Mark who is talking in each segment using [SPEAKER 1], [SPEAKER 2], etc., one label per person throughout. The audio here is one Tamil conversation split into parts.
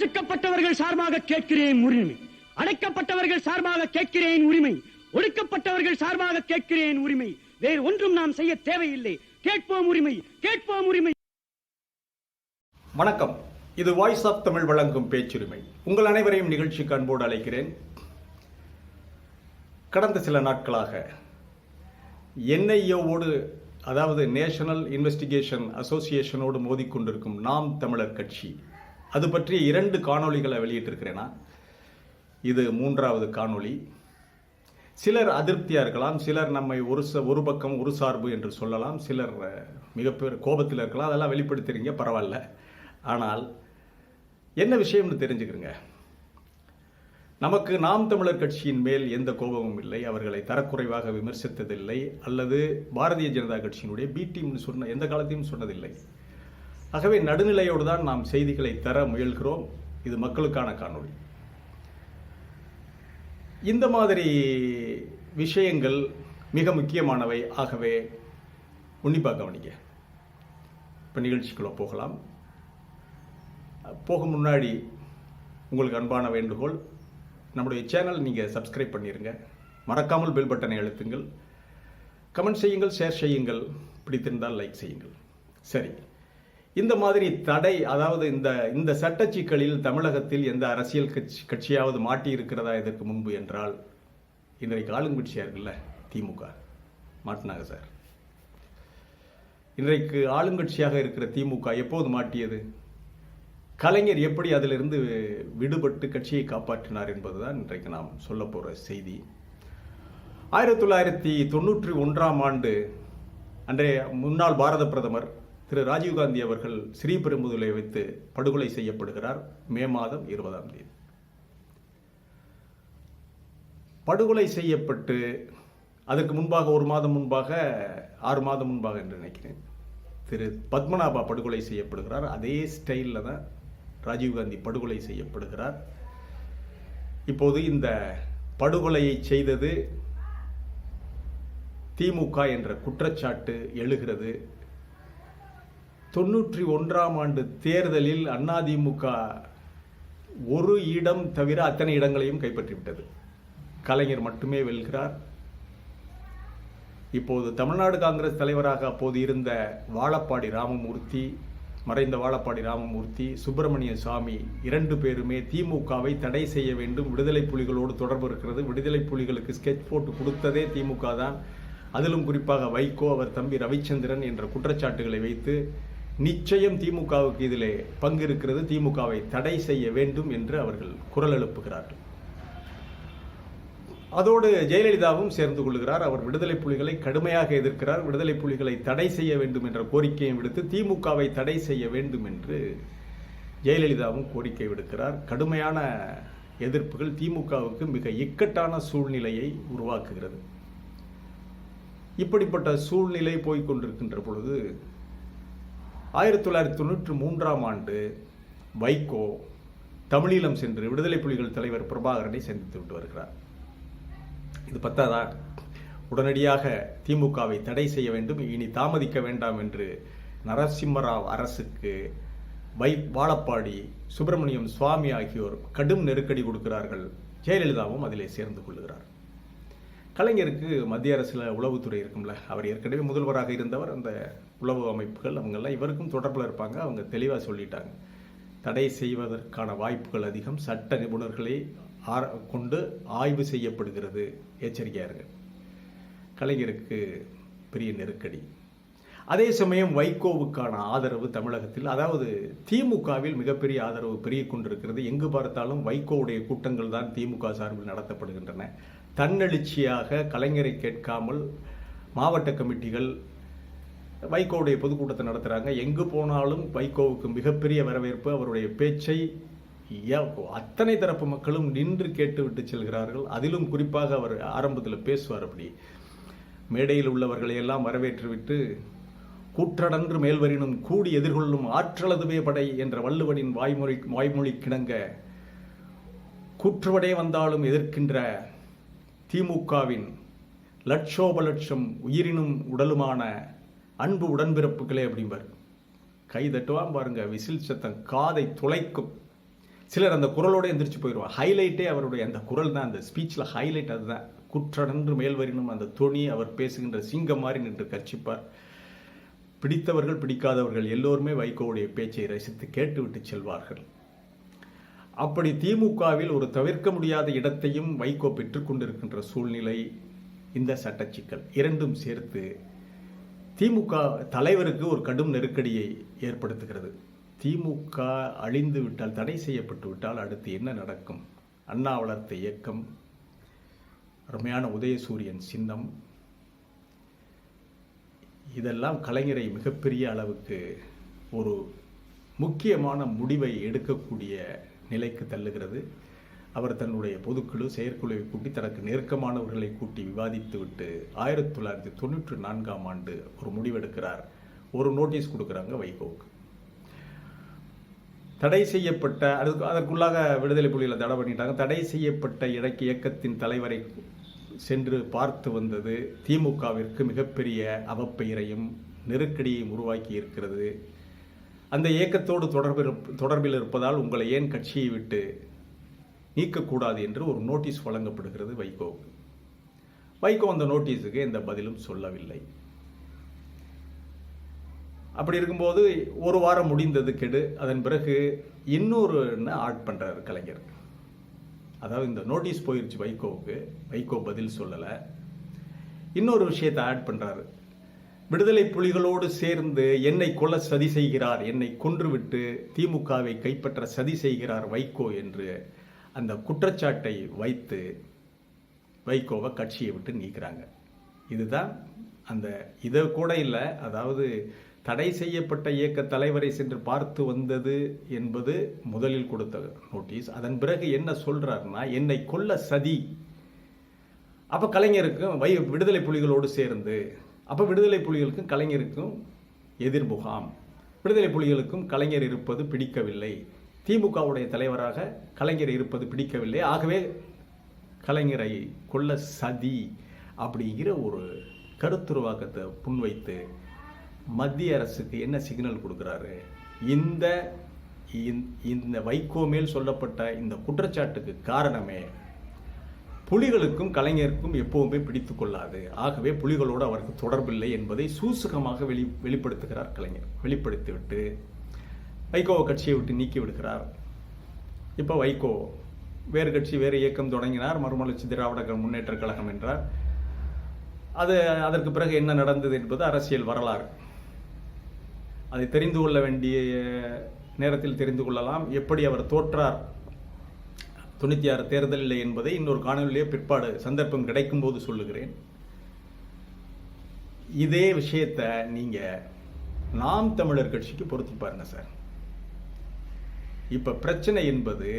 [SPEAKER 1] ஒடுக்கப்பட்டவர்கள் சார்பாக கேட்கிறேன் உரிமை, அடைக்கப்பட்டவர்கள் சார்பாக கேட்கிறேன் உரிமை, ஒடுக்கப்பட்டவர்கள் சார்பாக கேட்கிறேன் உரிமை. வேறு ஒன்றும் நாம் செய்ய தேவையில்லை. கேட்போம் உரிமை, கேட்போம் உரிமை.
[SPEAKER 2] வணக்கம். இது வாய்ஸ் ஆஃப் தமிழ் வழங்கும் பேச்சுரிமை. உங்கள் அனைவரையும் நிகழ்ச்சிக்கு அன்போடு அழைக்கிறேன். கடந்த சில நாட்களாக என்ஐஏவோடு, அதாவது நேஷனல் இன்வெஸ்டிகேஷன் அசோசியேஷனோடு மோதிக்கொண்டிருக்கும் நாம் தமிழர் கட்சி, அது பற்றி 2 காணொளிகளை வெளியிட்டிருக்கிறேனா. இது 3வது காணொளி. சிலர் அதிருப்தியாக இருக்கலாம், சிலர் நம்மை ஒரு பக்கம் ஒரு சார்பு என்று சொல்லலாம், சிலர் மிகப்பெரிய கோபத்தில் இருக்கலாம். அதெல்லாம் வெளிப்படுத்துறீங்க, பரவாயில்ல. ஆனால் என்ன விஷயம்னு தெரிஞ்சுக்கிறங்க. நமக்கு நாம் தமிழர் கட்சியின் மேல் எந்த கோபமும் இல்லை. அவர்களை தரக்குறைவாக விமர்சித்ததில்லை, அல்லது பாரதிய ஜனதா கட்சியினுடைய பி டீம்னு சொன்ன எந்த காலத்தையும் சொன்னதில்லை. ஆகவே நடுநிலையோடு தான் நாம் செய்திகளை தர முயல்கிறோம். இது மக்களுக்கான காணொளி. இந்த மாதிரி விஷயங்கள் மிக முக்கியமானவை. ஆகவே உன்னிப்பாக கவனிங்க. இப்போ நிகழ்ச்சிக்குள்ள போகலாம். போக முன்னாடி உங்களுக்கு அன்பான வேண்டுகோள், நம்முடைய சேனல் நீங்கள் சப்ஸ்கிரைப் பண்ணிடுங்க. மறக்காமல் பெல் பட்டனை அழுத்துங்கள். கமெண்ட் செய்யுங்கள், ஷேர் செய்யுங்கள், பிடித்திருந்தால் லைக் செய்யுங்கள். சரி, இந்த மாதிரி தடை, அதாவது இந்த சட்ட சிக்கலில் தமிழகத்தில் எந்த அரசியல் கட்சியாவது மாட்டி இருக்கிறதா இதற்கு முன்பு என்றால், இன்றைக்கு ஆளுங்கட்சியாக இருக்குல்ல திமுக மாட்டினாங்க சார். இன்றைக்கு ஆளுங்கட்சியாக இருக்கிற திமுக எப்போது மாட்டியது? கலைஞர் எப்படி அதிலிருந்து விடுபட்டு கட்சியை காப்பாற்றினார் என்பதுதான் இன்றைக்கு நாம் சொல்ல போகிற செய்தி. 1991ஆம் ஆண்டு அன்றைய முன்னாள் பாரத பிரதமர் திரு ராஜீவ்காந்தி அவர்கள் ஸ்ரீபெரும்புதூரில் வைத்து படுகொலை செய்யப்படுகிறார். மே மாதம் 20ஆம் தேதி படுகொலை செய்யப்பட்டு, அதற்கு முன்பாக 1 மாதம் முன்பாக, 6 மாதம் முன்பாக என்று நினைக்கிறேன், திரு பத்மநாபா படுகொலை செய்யப்படுகிறார். அதே ஸ்டைலில் தான் ராஜீவ்காந்தி படுகொலை செய்யப்படுகிறார். இப்போது இந்த படுகொலையை செய்தது திமுக என்ற குற்றச்சாட்டு எழுகிறது. 91ஆம் ஆண்டு தேர்தலில் அதிமுக ஒரு இடம் தவிர அத்தனை இடங்களையும் கைப்பற்றிவிட்டது. கலைஞர் மட்டுமே வெல்கிறார். இப்போது தமிழ்நாடு காங்கிரஸ் தலைவராக அப்போது இருந்த வாழப்பாடி ராமமூர்த்தி, மறைந்த வாழப்பாடி ராமமூர்த்தி, சுப்பிரமணிய சாமி 2 பேருமே திமுகவை தடை செய்ய வேண்டும், விடுதலை புலிகளோடு தொடர்பு இருக்கிறது, விடுதலை புலிகளுக்கு ஸ்கெட்ச் போட்டு கொடுத்ததே திமுக தான், அதிலும் குறிப்பாக வைகோ, அவர் தம்பி ரவிச்சந்திரன் என்ற குற்றச்சாட்டுகளை வைத்து நிச்சயம் திமுகவுக்கு இதிலே பங்கு இருக்கிறது, திமுகவை தடை செய்ய வேண்டும் என்று அவர்கள் குரல் எழுப்புகிறார்கள். அதோடு ஜெயலலிதாவும் சேர்ந்து கொள்கிறார். அவர் விடுதலை புலிகளை கடுமையாக எதிர்க்கிறார். விடுதலை புலிகளை தடை செய்ய வேண்டும் என்ற கோரிக்கையை விடுத்து திமுகவை தடை செய்ய வேண்டும் என்று ஜெயலலிதாவும் கோரிக்கை விடுக்கிறார். கடுமையான எதிர்ப்புகள் திமுகவுக்கு மிக இக்கட்டான சூழ்நிலையை உருவாக்குகிறது. இப்படிப்பட்ட சூழ்நிலை போய்கொண்டிருக்கின்ற பொழுது 1993ஆம் ஆண்டு வைகோ தமிழீழம் சென்று விடுதலை புலிகள் தலைவர் பிரபாகரனை சந்தித்து விட்டு வருகிறார். இது பத்தாதா? உடனடியாக திமுகவை தடை செய்ய வேண்டும், இனி தாமதிக்க வேண்டாம் என்று நரசிம்மராவ் அரசுக்கு வாழப்பாடி, சுப்பிரமணியம் சுவாமி ஆகியோர் கடும் நெருக்கடி கொடுக்கிறார்கள். ஜெயலலிதாவும் அதிலே சேர்ந்து கொள்கிறார். கலைஞருக்கு மத்திய அரசில் உளவுத்துறை இருக்கும்ல, அவர் ஏற்கனவே முதல்வராக இருந்தவர். அந்த உளவு அமைப்புகள் அவங்கெல்லாம் இவருக்கும் தொடர்பில் இருப்பாங்க. அவங்க தெளிவாக சொல்லிட்டாங்க, தடை செய்வதற்கான வாய்ப்புகள் அதிகம், சட்ட நிபுணர்களை கொண்டு ஆய்வு செய்யப்படுகிறது, எச்சரிக்கையாக இருங்க. கலைஞருக்கு பெரிய நெருக்கடி. அதே சமயம் வைகோவுக்கான ஆதரவு தமிழகத்தில், அதாவது திமுகவில் மிகப்பெரிய ஆதரவு பெருகிக் கொண்டிருக்கிறது. எங்கு பார்த்தாலும் வைகோவுடைய கூட்டங்கள் தான் திமுக சார்பில் நடத்தப்படுகின்றன. தன்னெழுச்சியாக கலைஞரை கேட்காமல் மாவட்ட கமிட்டிகள் வைகோவுடைய பொதுக்கூட்டத்தை நடத்துகிறாங்க. எங்கு போனாலும் வைகோவுக்கு மிகப்பெரிய வரவேற்பு. அவருடைய பேச்சை அத்தனை தரப்பு மக்களும் நின்று கேட்டுவிட்டு செல்கிறார்கள். அதிலும் குறிப்பாக அவர் ஆரம்பத்தில் பேசுவார். அப்படி மேடையில் உள்ளவர்களை எல்லாம் வரவேற்றுவிட்டு, கூற்றடன்று மேல்வரினும் கூடி எதிர்கொள்ளும் ஆற்றலதுவே படை என்ற வள்ளுவனின் வாய்மொழி கிணங்க, கூற்றுவடே வந்தாலும் எதிர்க்கின்ற திமுகவின் லட்சோப லட்சம் உயிரினும் உடலுமான அன்பு உடன்பிறப்புகளே அப்படிம்பார். கை தட்டுவான் பாருங்க, விசில் சத்தம் காதை துளைக்கும். சிலர் அந்த குரலோடு எந்திரிச்சு போயிடுவார். ஹைலைட்டே அவருடைய அந்த குரல் தான், அந்த ஸ்பீச்சில் ஹைலைட் அதுதான். குற்றடன்று மேல் வரினும் அந்த தொனி, அவர் பேசுகின்ற சிங்கம் மாதிரி நின்று கர்ச்சிப்பார். பிடித்தவர்கள் பிடிக்காதவர்கள் எல்லோருமே வைகோவுடைய பேச்சை ரசித்து கேட்டுவிட்டு செல்வார்கள். அப்படி திமுகவில் ஒரு தவிர்க்க முடியாத இடத்தையும் வைகோ பெற்றுக்கொண்டிருக்கின்ற சூழ்நிலை இந்த சட்டச்சிக்கல் இரண்டும் சேர்த்து திமுக தலைவருக்கு ஒரு கடும் நெருக்கடியை ஏற்படுத்துகிறது. திமுக அழிந்து விட்டால், தடை செய்யப்பட்டு விட்டால் அடுத்து என்ன நடக்கும்? அண்ணா வளர்த்த இயக்கம், அருமையான உதயசூரியன் சின்னம், இதெல்லாம் கலைஞரை மிகப்பெரிய அளவுக்கு ஒரு முக்கியமான முடிவை எடுக்கக்கூடிய நிலைக்கு தள்ளுகிறது. அவர் தன்னுடைய பொதுக்குழு செயற்குழுவை கூட்டி தனக்கு நெருக்கமானவர்களை கூட்டி விவாதித்து விட்டு 1994 ஒரு முடிவெடுக்கிறார். ஒரு நோட்டீஸ் கொடுக்குறாங்க வைகோவுக்கு. தடை செய்யப்பட்ட அதற்குள்ளாக விடுதலை புலிகளை தடை பண்ணிட்டாங்க. தடை செய்யப்பட்ட இயக்கத்தின் தலைவரை சென்று பார்த்து வந்தது திமுகவிற்கு மிகப்பெரிய அவப்பெயரையும் நெருக்கடியையும் உருவாக்கி இருக்கிறது. அந்த இயக்கத்தோடு தொடர்பில் இருப்பதால் உங்களை ஏன் கட்சியை விட்டு நீக்கக்கூடாது என்று ஒரு நோட்டீஸ் வழங்கப்படுகிறது வைகோவுக்கு. வைகோ அந்த நோட்டீஸுக்கு எந்த பதிலும் சொல்லவில்லை. அப்படி இருக்கும்போது ஒரு வாரம் முடிந்தது கெடு. அதன் பிறகு இன்னொரு ஆட் பண்றாரு கலைஞர். அதாவது இந்த நோட்டீஸ் போயிருச்சு வைகோவுக்கு, வைகோ பதில் சொல்லலை. இன்னொரு விஷயத்தை ஆட் பண்றாரு. விடுதலை புலிகளோடு சேர்ந்து என்னை கொல்ல சதி செய்கிறார், என்னை கொன்றுவிட்டு திமுகவை கைப்பற்ற சதி செய்கிறார் வைகோ என்று அந்த குற்றச்சாட்டை வைத்து வைகோவை கட்சியை விட்டு நீக்கிறாங்க. இதுதான் அந்த இதை கூட இல்லை. அதாவது தடை செய்யப்பட்ட இயக்க தலைவரை சென்று பார்த்து வந்தது என்பது முதலில் கொடுத்த நோட்டீஸ். அதன் பிறகு என்ன சொல்றாருன்னா, என்னை கொல்ல சதி. அப்ப கலைஞருக்கும் விடுதலை புலிகளோடு சேர்ந்து, அப்ப விடுதலை புலிகளுக்கும் கலைஞருக்கும் எதிர்முகாம். விடுதலை புலிகளுக்கும் கலைஞர் இருப்பது பிடிக்கவில்லை, திமுகவுடைய தலைவராக கலைஞர் இருப்பது பிடிக்கவில்லை, ஆகவே கலைஞரை கொல்ல சதி அப்படிங்கிற ஒரு கருத்துருவாக்கத்தை முன்வைத்து மத்திய அரசுக்கு என்ன சிக்னல் கொடுக்குறாரு? இந்த வைகோ மேல் சொல்லப்பட்ட இந்த குற்றச்சாட்டுக்கு காரணமே புலிகளுக்கும் கலைஞருக்கும் எப்பவுமே பிடித்து கொள்ளாது, ஆகவே புலிகளோடு அவருக்கு தொடர்பில்லை என்பதை சூசகமாக வெளிப்படுத்துகிறார் கலைஞர். வெளிப்படுத்திவிட்டு வைகோவை கட்சியை விட்டு நீக்கி விடுகிறார். இப்போ வைகோ வேறு கட்சி வேறு இயக்கம் தொடங்கினார், மறுமலர்ச்சி திராவிட முன்னேற்ற கழகம் என்றார். அதற்கு பிறகு என்ன நடந்தது என்பது அரசியல் வரலாறு. அதை தெரிந்து கொள்ள வேண்டிய நேரத்தில் தெரிந்து கொள்ளலாம். எப்படி அவர் தோற்றார் 96 தேர்தலில் என்பதை இன்னொரு காணொலியிலே பிற்பாடு சந்தர்ப்பம் கிடைக்கும் போது சொல்லுகிறேன். இதே விஷயத்தை நீங்க நாம் தமிழர் கட்சிக்கு பொருத்தி பாருங்க சார். இப்ப பிரச்சனை என்பது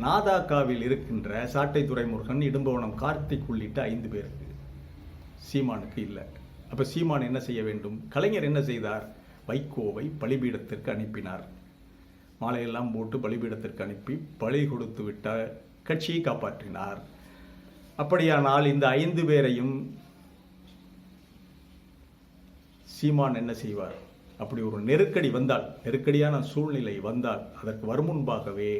[SPEAKER 2] நாதாக்காவில் இருக்கின்ற சாட்டை துரைமுருகன், இடும்பவனம் கார்த்திக் உள்ளிட்ட 5 பேருக்கு, சீமானுக்கு இல்லை. அப்ப சீமான் என்ன செய்ய வேண்டும்? கலைஞர் என்ன செய்தார்? வைகோவை பலிபீடத்திற்கு அனுப்பினார். மாலையெல்லாம் போட்டு பலிபீடத்திற்கு அனுப்பி பலி கொடுத்து விட்ட கட்சியை காப்பாற்றினார். அப்படியானால் இந்த 5 பேரையும் சீமான் என்ன செய்வார்? அப்படி ஒரு நெருக்கடி வந்தால், நெருக்கடியான சூழ்நிலை வந்தால், அதற்கு வரும் முன்பாகவே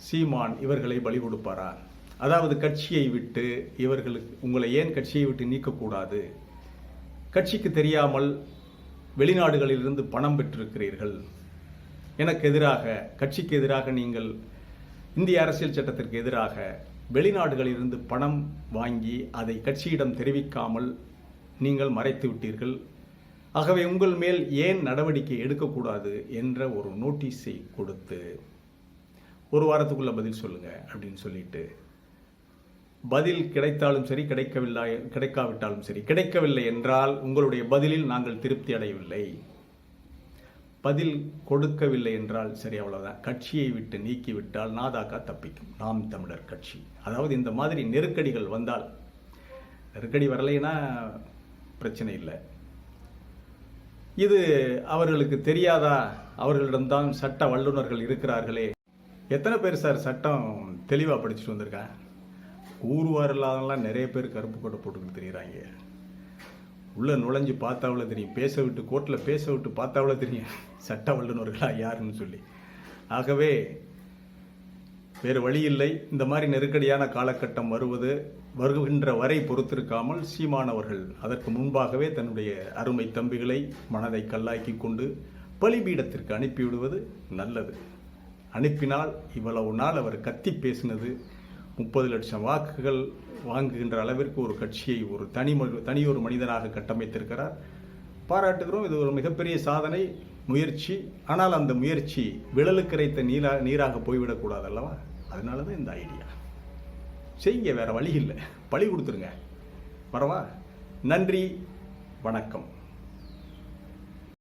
[SPEAKER 2] சீமான் இவர்களை பலி கொடுப்பாரா? அதாவது கட்சியை விட்டு இவர்களுக்கு, உங்களை ஏன் கட்சியை விட்டு நீக்கக்கூடாது, கட்சிக்கு தெரியாமல் வெளிநாடுகளிலிருந்து பணம் பெற்றிருக்கிறீர்கள், எனக்கு எதிராக, கட்சிக்கு எதிராக, நீங்கள் இந்திய அரசியல் சட்டத்திற்கு எதிராக வெளிநாடுகளிலிருந்து பணம் வாங்கி அதை கட்சியிடம் தெரிவிக்காமல் நீங்கள் மறைத்து விட்டீர்கள், ஆகவே உங்கள் மேல் ஏன் நடவடிக்கை எடுக்கக்கூடாது என்ற ஒரு நோட்டீஸை கொடுத்து ஒரு வாரத்துக்குள்ள பதில் சொல்லுங்க அப்படின்னு சொல்லிட்டு, பதில் கிடைத்தாலும் சரி, கிடைக்காவிட்டாலும் சரி, கிடைக்கவில்லை என்றால் உங்களுடைய பதிலில் நாங்கள் திருப்தி அடையவில்லை, பதில் கொடுக்கவில்லை என்றால் சரி, அவ்வளவுதான், கட்சியை விட்டு நீக்கிவிட்டால் நாதாக்கா தப்பிக்கும், நாம் தமிழர் கட்சி. அதாவது இந்த மாதிரி நெருக்கடிகள் வந்தால், நெருக்கடி வரலைன்னா பிரச்சனை இல்லை, இது அவர்களுக்கு தெரியாதா? அவர்களிடம்தான் சட்ட வல்லுநர்கள் இருக்கிறார்களே. எத்தனை பேர் சார் சட்டம் தெளிவாக படிச்சுட்டு வந்திருக்கா? ஊர்வார் இல்லாதெல்லாம் நிறைய பேர் கருப்பு கோட்டை போட்டுக்கிட்டு தெரியுறாங்க. உள்ள நுழைஞ்சு பார்த்தாவில் தெரியும், பேச விட்டு கோர்ட்டில் பேச விட்டு பார்த்தாவில் தெரியும் சட்ட வல்லுநர்களா யாருன்னு சொல்லி. ஆகவே வேறு வழி இல்லை. இந்த மாதிரி நெருக்கடியான காலகட்டம் வருகின்ற வரை பொறுத்திருக்காமல் சீமான் அவர்கள் அதற்கு முன்பாகவே தன்னுடைய அருமை தம்பிகளை மனதை கல்லாக்கி கொண்டு பலிபீடத்திற்கு அனுப்பிவிடுவது நல்லது. அனுப்பினால் இவ்வளவு நாள் அவர் கத்தி பேசினது 30 லட்சம் வாக்குகள் வாங்குகின்ற அளவிற்கு ஒரு கட்சியை ஒரு தனியொரு மனிதனாக கட்டமைத்திருக்கிறார். பாராட்டுகிறோம். இது ஒரு மிகப்பெரிய சாதனை, முயற்சி. ஆனால் அந்த முயற்சி விழலுக்கரைத்த நீராக போய்விடக்கூடாது அல்லவா? அதனால தான் இந்த ஐடியா. செய்ய வேற வழி இல்லை, பழி கொடுத்துருங்க. வரவா? நன்றி, வணக்கம்.